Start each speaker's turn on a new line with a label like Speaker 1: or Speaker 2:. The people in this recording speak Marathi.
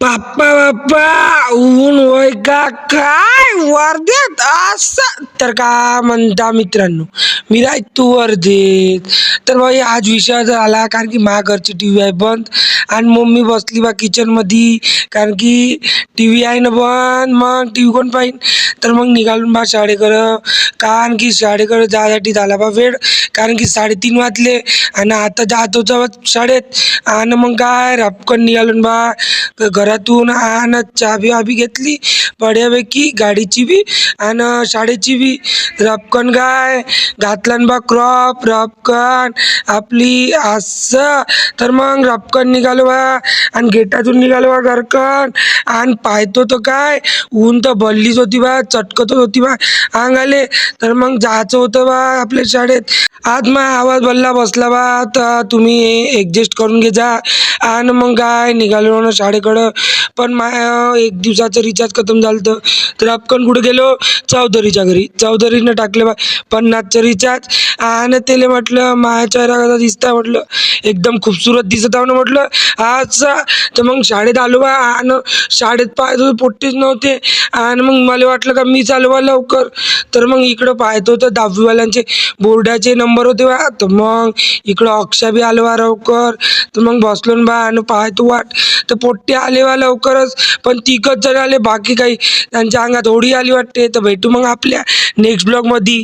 Speaker 1: बाप्पा बाप्पा ऊन वय का काय वर्धेत असं तर का म्हणता मित्रांनो. मी राहतो वर्धेत. तर भाई आज विषय झाला कारण की माझ्या घरची टी व्ही आहे बंद आणि मम्मी बसली बा किचन मध्ये कारण की टी व्ही आहे ना बंद. मग टी व्ही कोण पाहिजे. तर मग निघालून बा शाळेकडं कारण की शाळेकडे जायसाठी झाला बा वेळ कारण की 3:30 वाजले आणि आता जात होतो शाळेत आणि मग काय रपकन निघालून बा घरातून आणि चाबी आबी घेतली बढ्यापैकी गाडीची बी आणि शाळेची बी. रपकन काय घातलन बा क्रॉप रपकन आपली असं. तर मग रपकन निघालो बा आणि गेटातून निघालो बा घरकन आणि पाहतो तर काय ऊन तर भल्लीच होती बा चटकतच होती बा अंगाले. तर मग जायचं होतं बा आपल्या शाळेत. आज मग आवाज बल्ला बसला बा तर तुम्ही ॲडजस्ट करून घे जा. आणि मग काय निघालो ना शाळेकडं. पण एक दिवसाचं रिचार्ज खतम झालं तर अपकन कुठे गेलो चौधरीच्या घरी. चौधरीनं टाकले बा 50चं रिचार्ज आणि त्याला म्हटलं माझ्या चेहरा कसा दिसता म्हटलं एकदम खूपसूरत दिसत आहो ना म्हटलं अच्छा. तर मग शाळेत आलो बा आणि शाळेत पाहतो पोट्टेच नव्हते आणि मग मला वाटलं का मी चालू बा लवकर. तर मग इकडं पाहतो तर 10वीवाल्यांचे बोर्डाचे नंबर होते बा. तर मग इकडं अक्षा बी आलो बा लवकर. तर मग बसलो न बा आणि पाहतो वाट तर पोट्टे आले बा लवकरच पण 3 जण आले बाकी काही त्यांच्या अंगात होडी आली वाटते. तर भेटू मग आपल्या नेक्स्ट ब्लॉगमध्ये.